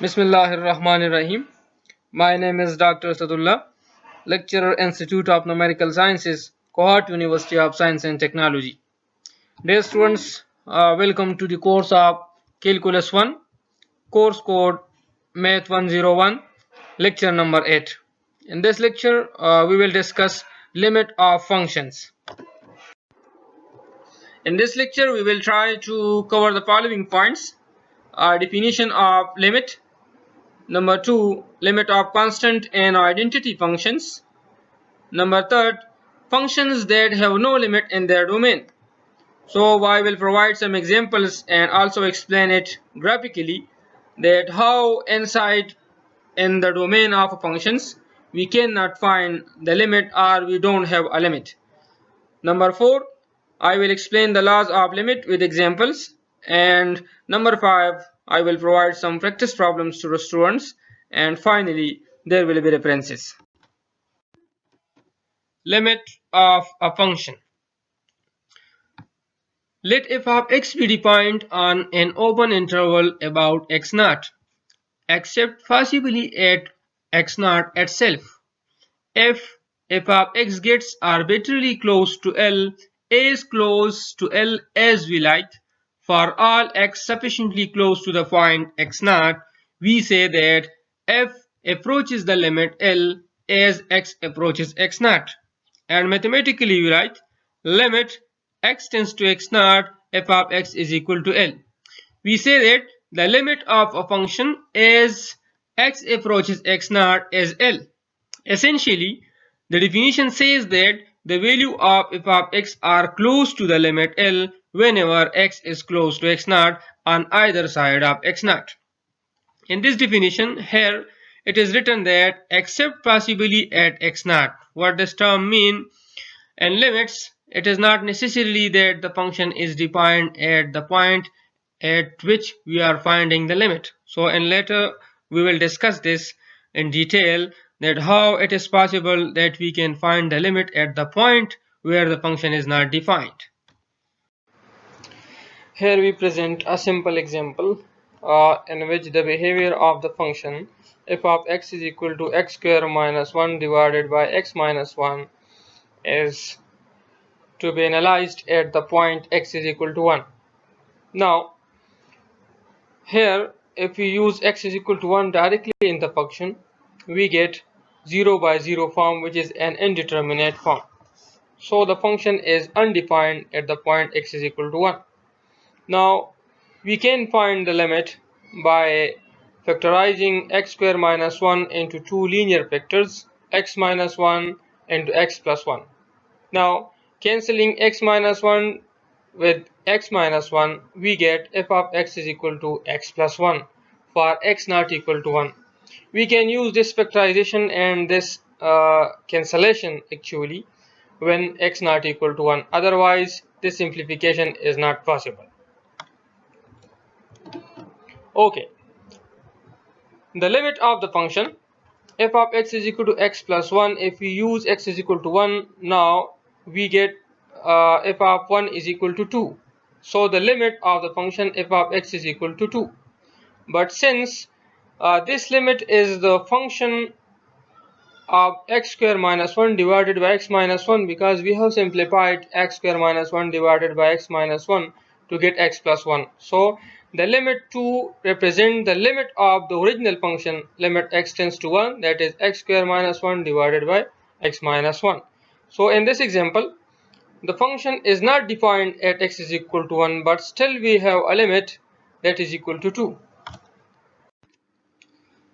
Bismillahirrahmanirrahim. My name is Dr.Asad ullah, lecturer, Institute of Numerical Sciences, Cohort, University of Science and Technology. Dear students, welcome to the course of Calculus 1, course code MATH-101, lecture number 8. In this lecture, we will discuss limit of functions. In this lecture, we will try to cover the following points: definition of limit. Number 2, limit of constant and identity functions. Number 3, functions that have no limit in their domain. So I will provide some examples and also explain it graphically that how inside in the domain of functions we cannot find the limit or we don't have a limit. Number 4, I will explain the laws of limit with examples. And number 5, I will provide some practice problems to the students. And finally, there will be references. Limit of a function. Let f of x be defined on an open interval about x naught, except possibly at x naught itself. If f of x gets arbitrarily close to L, as close to L as we like, for all x sufficiently close to the point x naught, we say that f approaches the limit L as x approaches x naught. And mathematically we write limit x tends to x naught f of x is equal to L. We say that the limit of a function as x approaches x naught is L. Essentially, the definition says that the value of f of x are close to the limit L whenever x is close to x naught on either side of x naught. In this definition, here it is written that except possibly at x naught. What does term mean? In limits, it is not necessarily that the function is defined at the point at which we are finding the limit. So in later we will discuss this in detail, that how it is possible that we can find the limit at the point where the function is not defined. Here we present a simple example in which the behavior of the function f of x is equal to x square minus 1 divided by x minus 1 is to be analyzed at the point x is equal to 1. Now here if we use x is equal to 1 directly in the function, we get 0 by 0 form, which is an indeterminate form. So the function is undefined at the point x is equal to 1. Now we can find the limit by factorizing x square minus 1 into two linear factors, x minus 1 into x plus 1. Now cancelling x minus 1 with x minus 1, we get f of x is equal to x plus 1 for x not equal to 1. We can use this factorization and this cancellation actually when x not equal to 1. Otherwise, this simplification is not possible. Okay. The limit of the function f of x is equal to x plus 1. If we use x is equal to 1, now we get f of 1 is equal to 2. So the limit of the function f of x is equal to 2. But since this limit is the function of x square minus 1 divided by x minus 1, because we have simplified x square minus 1 divided by x minus 1 to get x plus 1. So the limit 2 represents the limit of the original function limit x tends to 1, that is x square minus 1 divided by x minus 1. So in this example, the function is not defined at x is equal to 1, but still we have a limit that is equal to 2.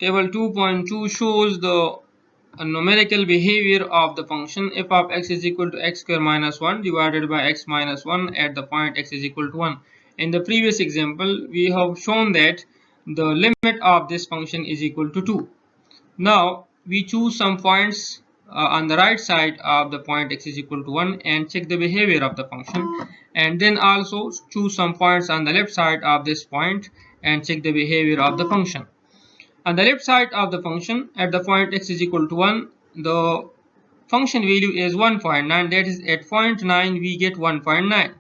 Table 2.2 shows the numerical behavior of the function f of x is equal to x square minus 1 divided by x minus 1 at the point x is equal to 1. In the previous example, we have shown that the limit of this function is equal to 2. Now we choose some points on the right side of the point x is equal to 1 and check the behavior of the function, and then also choose some points on the left side of this point and check the behavior of the function. On the left side of the function at the point x is equal to 1, the function value is 1.9, that is at 0.9 we get 1.9,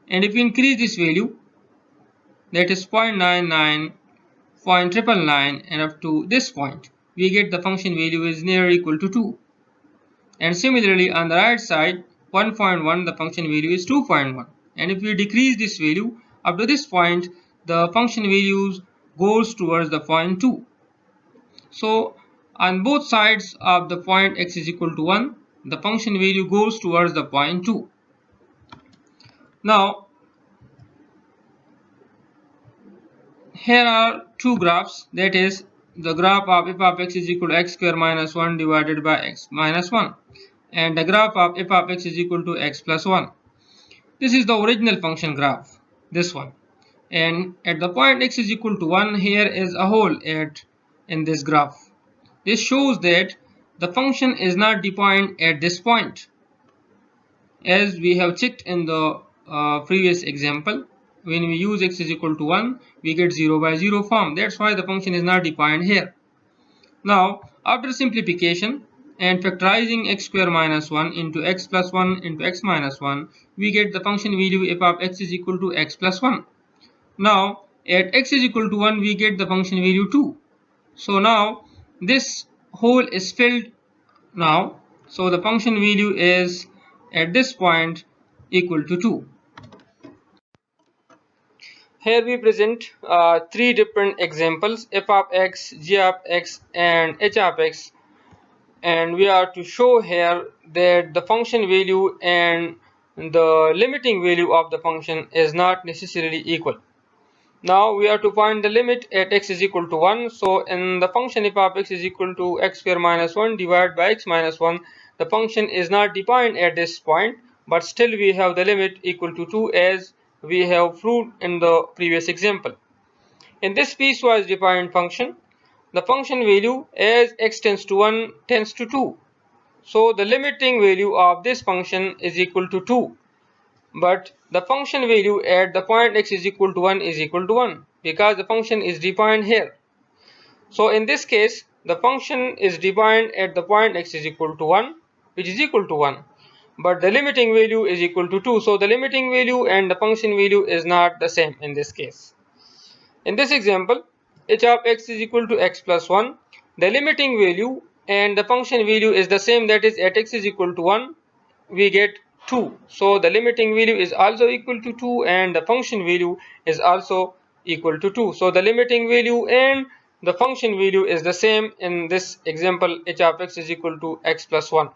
and if we increase this value, that is 0.99, 0.999 and up to this point, we get the function value is near equal to 2. And similarly on the right side, 1.1, the function value is 2.1. And if we decrease this value up to this point, the function values goes towards the point 2. So on both sides of the point x is equal to 1, the function value goes towards the point 2. Now here are two graphs, that is the graph of f of x is equal to x square minus 1 divided by x minus 1, and the graph of f of x is equal to x plus 1. This is the original function graph, this one. And at the point x is equal to 1, here is a hole in this graph. This shows that the function is not defined at this point. As we have checked in the previous example, when we use x is equal to 1, we get 0 by 0 form. That's why the function is not defined here. Now, after simplification and factorizing x square minus 1 into x plus 1 into x minus 1, we get the function value f of x is equal to x plus 1. Now, at x is equal to 1, we get the function value 2. So now, this hole is filled now. So the function value is at this point equal to 2. Here we present three different examples, f of x, g of x and h of x, and we are to show here that the function value and the limiting value of the function is not necessarily equal. Now we are to find the limit at x is equal to 1. So in the function f of x is equal to x square minus 1 divided by x minus 1, the function is not defined at this point, but still we have the limit equal to 2 as we have proved in the previous example. In this piecewise defined function, the function value as x tends to 1 tends to 2. So the limiting value of this function is equal to 2. But the function value at the point x is equal to 1 is equal to 1 because the function is defined here. So in this case, the function is defined at the point x is equal to 1, which is equal to 1. But the limiting value is equal to 2. So the limiting value and the function value is not the same in this case. In this example, h of x is equal to x plus 1. The limiting value and the function value is the same, that is at x is equal to 1, we get 2. So the limiting value is also equal to 2 and the function value is also equal to 2. So the limiting value and the function value is the same in this example, h of x is equal to x plus 1.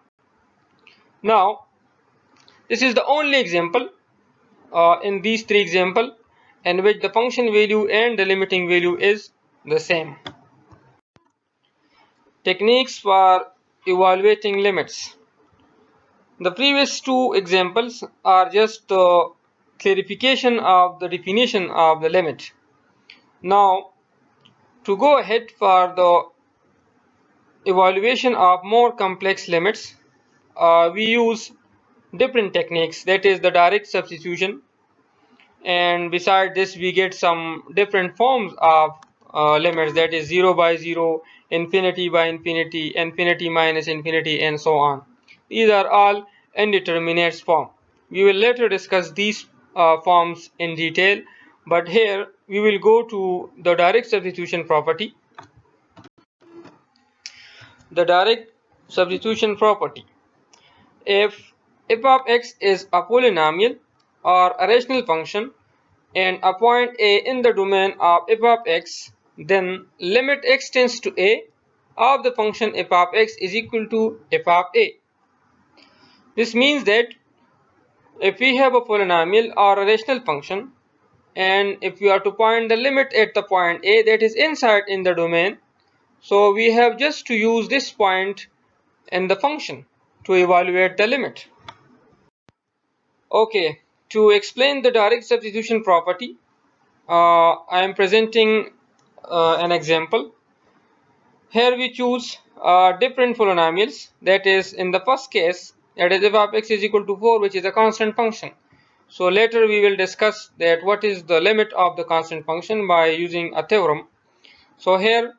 Now, this is the only example in these three examples in which the function value and the limiting value is the same. Techniques for evaluating limits. The previous two examples are just clarification of the definition of the limit. Now, to go ahead for the evaluation of more complex limits, we use different techniques, that is the direct substitution, and beside this we get some different forms of limits, that is 0 by 0, infinity by infinity, infinity minus infinity, and so on. These are all indeterminate forms. We will later discuss these forms in detail, but here we will go to the direct substitution property. The direct substitution property. If f of x is a polynomial or a rational function and a point a in the domain of f of x, then limit x tends to a of the function f of x is equal to f of a. This means that if we have a polynomial or a rational function, and if we are to find the limit at the point a that is inside in the domain, so we have just to use this point in the function to evaluate the limit. Okay, to explain the direct substitution property, I am presenting an example. Here we choose different polynomials, that is in the first case, that is f of x is equal to 4, which is a constant function. So later we will discuss that what is the limit of the constant function by using a theorem. So here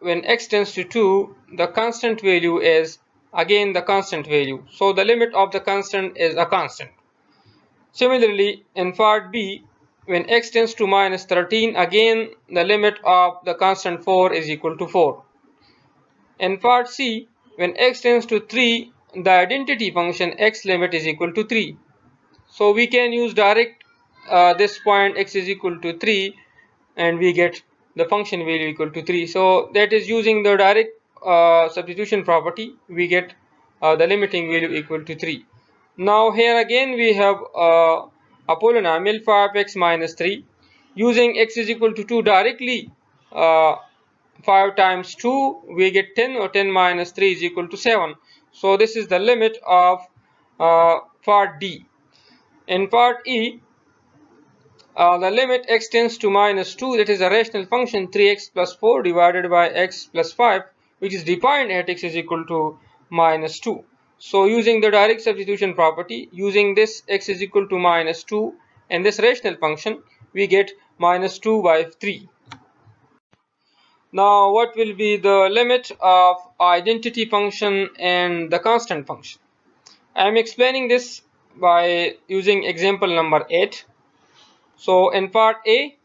when x tends to 2, the constant value is again the constant value. So the limit of the constant is a constant. Similarly, in part B, when x tends to minus 13, again the limit of the constant 4 is equal to 4. In part C, when x tends to 3, the identity function x limit is equal to 3. So we can use direct this point x is equal to 3 and we get the function value equal to 3. So that is using the direct substitution property, we get the limiting value equal to 3. Now here again we have a polynomial phi of x minus 3. Using x is equal to 2 directly, 5 times 2 we get 10, or 10 minus 3 is equal to 7. So this is the limit of part D. In part E, the limit x tends to minus 2, that is a rational function 3x plus 4 divided by x plus 5, which is defined at x is equal to minus 2. So using the direct substitution property, using this x is equal to minus 2 and this rational function, we get minus 2 by 3. Now what will be the limit of identity function and the constant function? I am explaining this by using example number 8. So in part A,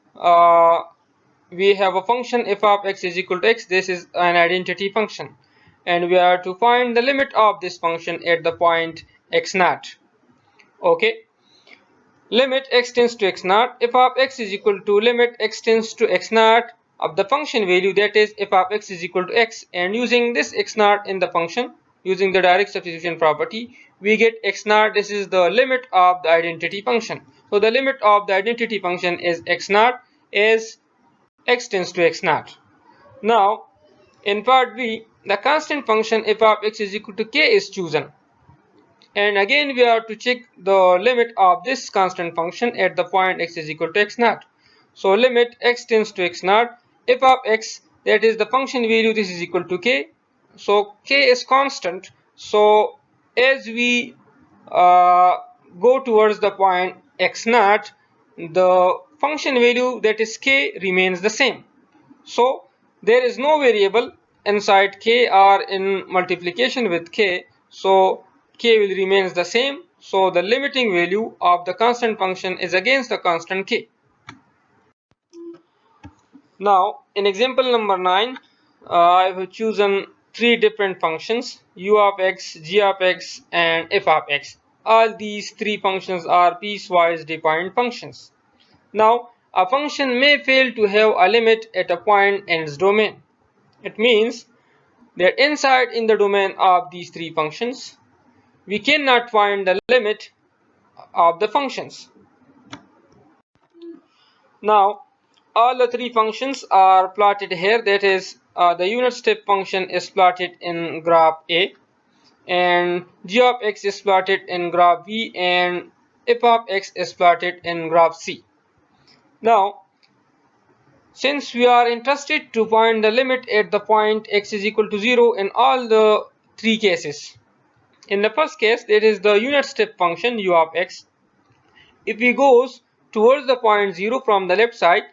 we have a function f of x is equal to x. This is an identity function, and we are to find the limit of this function at the point x naught. Okay, limit x tends to x naught, f of x is equal to limit x tends to x naught of the function value, that is f of x is equal to x, and using this x naught in the function, using the direct substitution property, we get x naught. This is the limit of the identity function. So the limit of the identity function is x naught as x tends to x naught. Now in part B, the constant function f of x is equal to k is chosen, and again we are to check the limit of this constant function at the point x is equal to x naught. So limit x tends to x naught, f of x, that is the function value, this is equal to k. So k is constant. So as we go towards the point x naught, the function value, that is k, remains the same. So there is no variable inside k or in multiplication with k, so k will remains the same. So the limiting value of the constant function is against the constant k. Now in example number 9, I have chosen 3 different functions, u of x, g of x and f of x. All these 3 functions are piecewise defined functions. Now a function may fail to have a limit at a point in its domain. It means that inside in the domain of these 3 functions, we cannot find the limit of the functions. Now all the 3 functions are plotted here, that is the unit step function is plotted in graph A, and g of x is plotted in graph B, and f of x is plotted in graph C. Now since we are interested to find the limit at the point x is equal to 0 in all the 3 cases. In the first case, that is the unit step function u of x, if we goes towards the point 0 from the left side,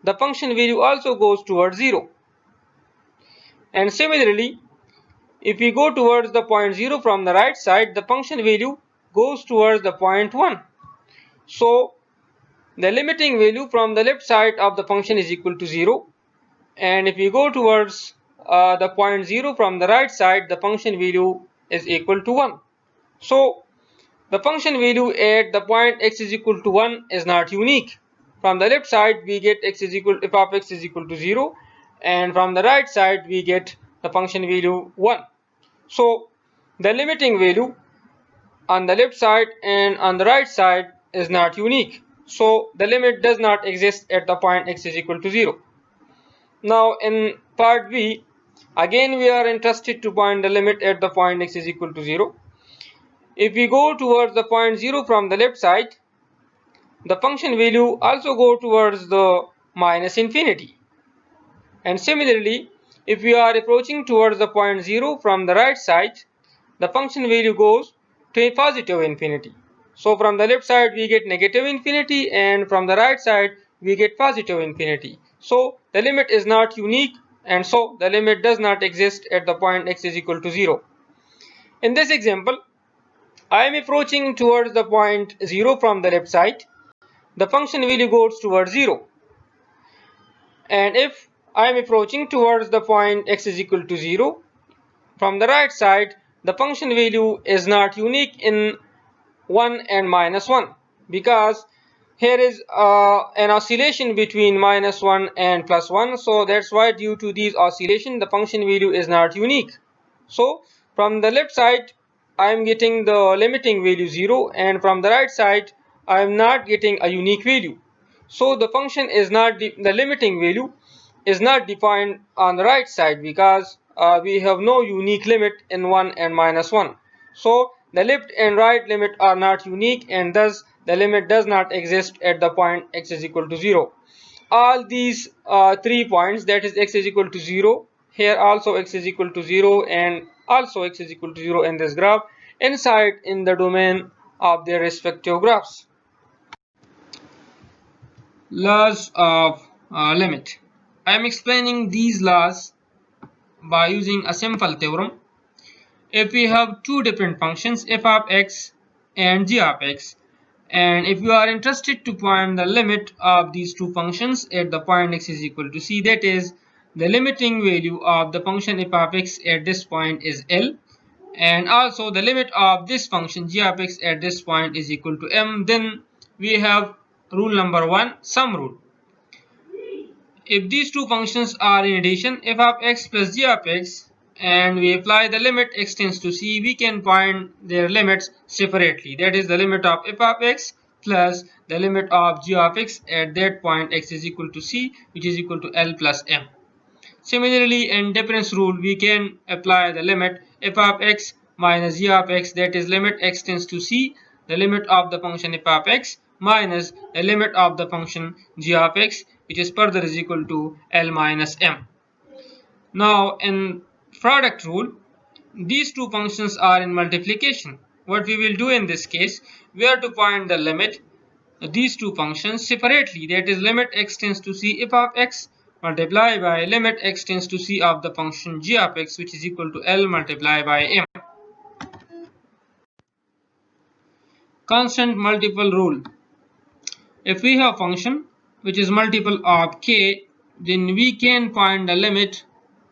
the function value also goes towards 0. And similarly, if we go towards the point 0 from the right side, the function value goes towards the point 1. So the limiting value from the left side of the function is equal to 0, and if we go towards the point 0 from the right side, the function value is equal to 1. So the function value at the point x is equal to 1 is not unique. From the left side we get x is equal f of x is equal to 0, and from the right side we get the function value 1. So the limiting value on the left side and on the right side is not unique. So the limit does not exist at the point x is equal to 0. Now in part B, again we are interested to find the limit at the point x is equal to 0. If we go towards the point 0 from the left side, the function value also go towards the minus infinity. And similarly, if we are approaching towards the point 0 from the right side, the function value goes to a positive infinity. So from the left side we get negative infinity, and from the right side we get positive infinity. So the limit is not unique, and so the limit does not exist at the point x is equal to 0. In this example, I am approaching towards the point 0 from the left side. the function value goes towards 0. And if I am approaching towards the point x is equal to 0, from the right side, the function value is not unique in 1 and minus 1, because here is an oscillation between minus 1 and plus 1. So that's why, due to these oscillation, the function value is not unique. So from the left side, I am getting the limiting value 0, and from the right side, I am not getting a unique value. So the function is not the limiting value is not defined on the right side, because we have no unique limit in 1 and minus 1. So the left and right limit are not unique, and thus the limit does not exist at the point x is equal to 0. All these 3 points, that is x is equal to 0, here also x is equal to 0, and also x is equal to 0 in this graph, inside in the domain of their respective graphs. Laws of limit. I am explaining these laws by using a simple theorem. If we have two different functions, f of x and g of x, and if you are interested to find the limit of these two functions at the point x is equal to c, that is, the limiting value of the function f of x at this point is L, and also the limit of this function g of x at this point is equal to m, then we have rule number 1, sum rule. If these two functions are in addition, f of x plus g of x, and we apply the limit x tends to c, we can find their limits separately. That is the limit of f of x plus the limit of g of x at that point x is equal to c, which is equal to L plus m. Similarly, in difference rule, we can apply the limit f of x minus g of x, that is limit x tends to c, the limit of the function f of x minus the limit of the function g of x, which is further is equal to L minus m. Now in product rule, these two functions are in multiplication. What we will do in this case, we are to find the limit these two functions separately, that is limit x tends to c f of x multiplied by limit x tends to c of the function g of x, which is equal to L multiplied by m. Constant multiple rule. If we have function which is multiple of k, then we can find the limit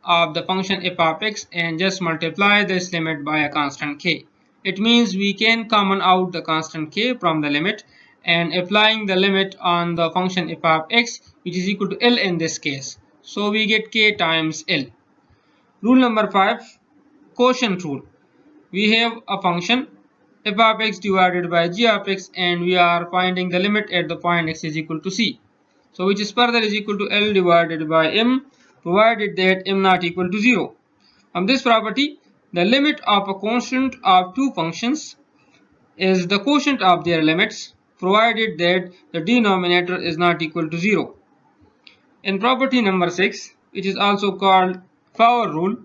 of the function f of x and just multiply this limit by a constant k. It means we can common out the constant k from the limit and applying the limit on the function f of x, which is equal to L in this case. So we get k times L. Rule number 5, quotient rule. We have a function f of x divided by g of x, and we are finding the limit at the point x is equal to c. So which is further is equal to L divided by m, provided that m not equal to 0. From this property, the limit of a constant of two functions is the quotient of their limits, provided that the denominator is not equal to 0. In property number 6, which is also called power rule,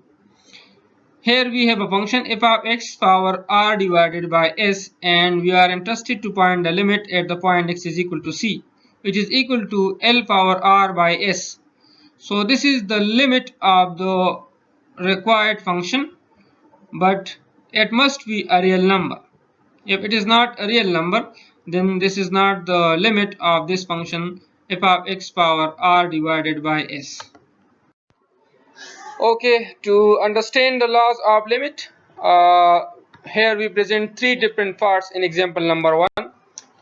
here we have a function f of x power r divided by s, and we are interested to find the limit at the point x is equal to c, which is equal to L power r by s. So this is the limit of the required function, but it must be a real number. If it is not a real number, then this is not the limit of this function f of x power r divided by s. Okay, to understand the laws of limit, here we present three different parts in example number 1.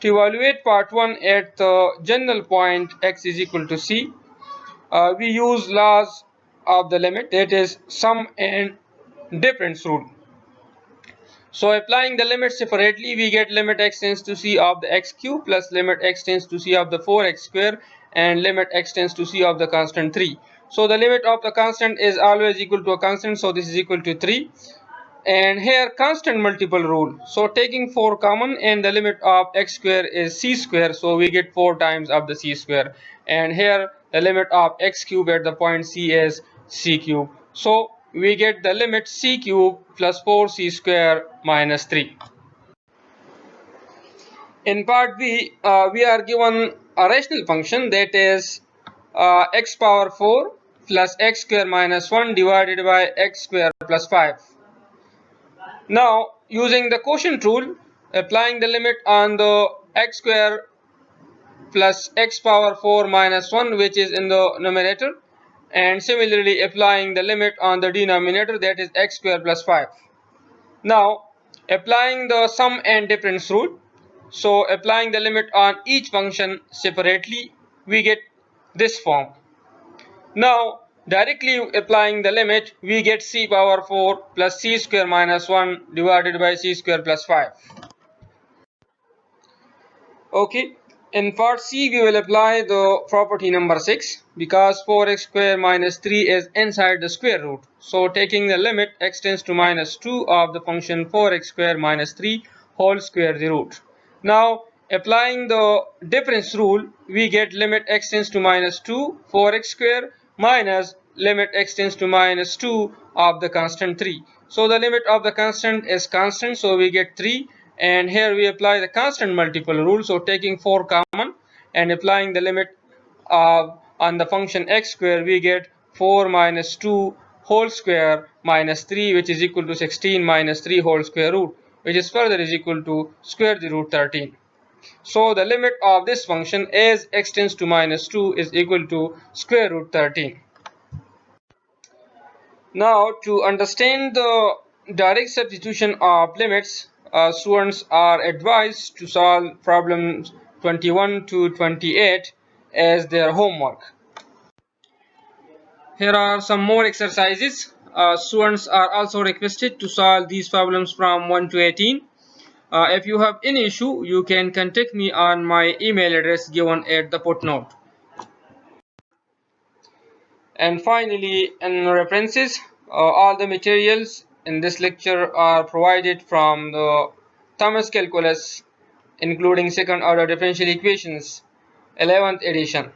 To evaluate part 1 at the general point x is equal to c, we use laws of the limit, that is sum and difference rule. So applying the limits separately, we get limit x tends to c of the x cube plus limit x tends to c of the 4x square and limit x tends to c of the constant 3. So the limit of the constant is always equal to a constant, so this is equal to 3. And here constant multiple rule. So taking 4 common, and the limit of x square is c square, so we get 4 times of the c square. And here the limit of x cube at the point c is c cube. So we get the limit c cube plus 4c square minus 3. In part B, we are given a rational function, that is x power 4 plus x square minus 1 divided by x square plus 5. Now using the quotient rule, applying the limit on the x square plus x power 4 minus 1, which is in the numerator, and similarly applying the limit on the denominator, that is x square plus 5. Now applying the sum and difference rule, so applying the limit on each function separately, we get this form. Now directly applying the limit, we get c power 4 plus c square minus 1 divided by c square plus 5. Okay, in part C we will apply the property number 6, because 4x square minus 3 is inside the square root. So taking the limit x tends to minus 2 of the function 4x square minus 3 whole square the root. Now applying the difference rule, we get limit x tends to minus 2 4x square minus limit x tends to minus 2 of the constant 3. So the limit of the constant is constant, so we get 3, and here we apply the constant multiple rule, so taking 4 common and applying the limit on the function x square, we get 4 minus 2 whole square minus 3, which is equal to 16 minus 3 whole square root, which is further is equal to square the root 13. So the limit of this function as x tends to minus 2 is equal to square root 13. Now to understand the direct substitution of limits, students are advised to solve problems 21 to 28 as their homework. Here are some more exercises. Students are also requested to solve these problems from 1 to 18. If you have any issue, you can contact me on my email address given at the footnote. And finally, in references, all the materials in this lecture are provided from the Thomas Calculus, including second order differential equations, 11th edition.